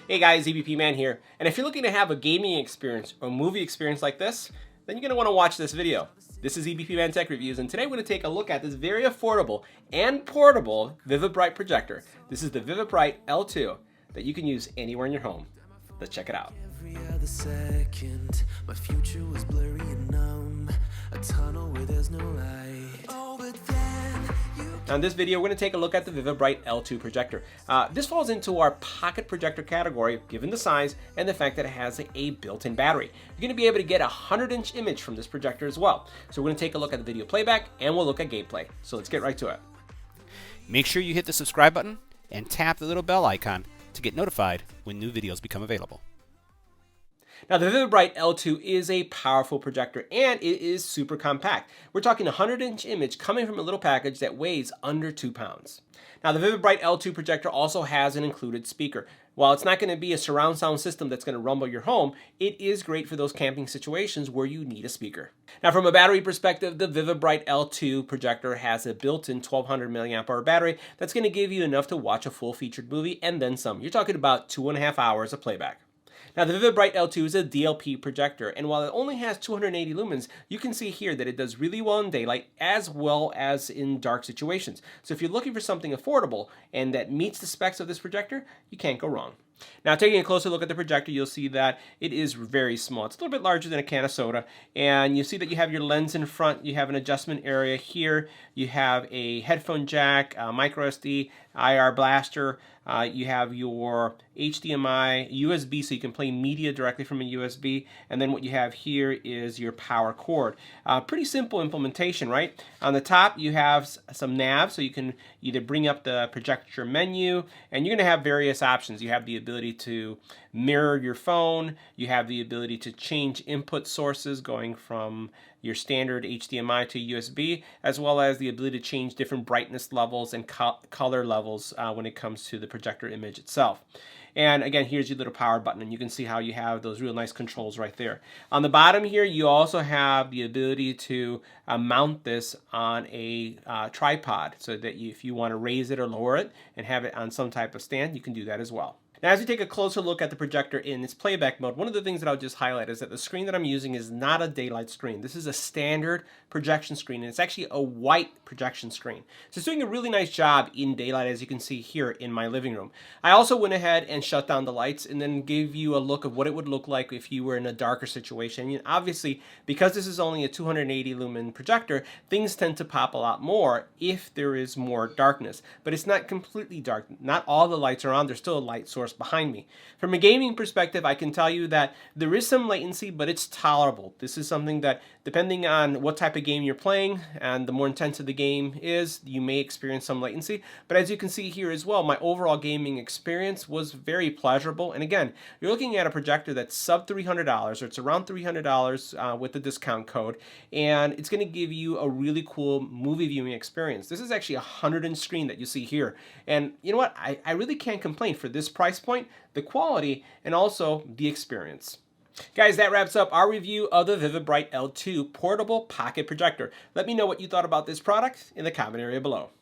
Hey guys, EBPMAN here, and if you're looking to have a gaming experience or movie experience like this, then you're going to want to watch this video. This is EBPMAN Tech Reviews, and today we're going to take a look at this very affordable and portable VIVIBRIGHT projector. This is the VIVIBRIGHT L2 that you can use anywhere in your home. Let's check it out. Every other second, my future was blurry and numb, a tunnel where there's no light. Oh, but then Now in this video, we're going to take a look at the VIVIBRIGHT L2 projector. This falls into our pocket projector category, given the size and the fact that it has a built-in battery. You're going to be able to get a 100-inch image from this projector as well. So we're going to take a look at the video playback, and we'll look at gameplay. So let's get right to it. Make sure you hit the subscribe button and tap the little bell icon to get notified when new videos become available. Now the VIVIBRIGHT L2 is a powerful projector and it is super compact. We're talking a 100-inch image coming from a little package that weighs under 2 pounds. Now the VIVIBRIGHT L2 projector also has an included speaker. While it's not going to be a surround sound system that's going to rumble your home, it is great for those camping situations where you need a speaker. Now from a battery perspective, the VIVIBRIGHT L2 projector has a built-in 1200 mAh battery that's going to give you enough to watch a full-featured movie and then some. You're talking about 2.5 hours of playback. Now the VIVIBRIGHT L2 is a DLP projector, and while it only has 280 lumens, you can see here that it does really well in daylight as well as in dark situations. So if you're looking for something affordable and that meets the specs of this projector, you can't go wrong. Now taking a closer look at the projector, you'll see that it is very small. It's a little bit larger than a can of soda, and you see that you have your lens in front, you have an adjustment area here, you have a headphone jack, micro SD, IR blaster, you have your HDMI, USB, so you can play media directly from a USB, and then what you have here is your power cord. Pretty simple implementation, right? On the top you have some navs, so you can either bring up the projector menu, and you're going to have various options. You have the ability to mirror your phone, you have the ability to change input sources going from your standard HDMI to USB, as well as the ability to change different brightness levels and color levels when it comes to the projector image itself. And again, here's your little power button, and you can see how you have those real nice controls right there. On the bottom here, you also have the ability to mount this on a tripod, so that if you want to raise it or lower it and have it on some type of stand, you can do that as well. Now as we take a closer look at the projector in its playback mode, one of the things that I'll just highlight is that the screen that I'm using is not a daylight screen. This is a standard projection screen, and it's actually a white projection screen. So it's doing a really nice job in daylight, as you can see here in my living room. I also went ahead and shut down the lights and then gave you a look of what it would look like if you were in a darker situation. And obviously, because this is only a 280 lumen projector, things tend to pop a lot more if there is more darkness. But it's not completely dark. Not all the lights are on. There's still a light source behind me. From a gaming perspective, I can tell you that there is some latency, but it's tolerable. This is something that, depending on what type of game you're playing and the more intensive the game is, you may experience some latency. But as you can see here as well, my overall gaming experience was very pleasurable. And again, you're looking at a projector that's sub $300, or it's around $300 with the discount code, and it's going to give you a really cool movie viewing experience. This is actually a 100-inch screen that you see here, and you know what? I really can't complain for this price point, the quality, and also the experience. Guys, that wraps up our review of the VIVIBRIGHT L2 portable pocket projector. Let me know what you thought about this product in the comment area below.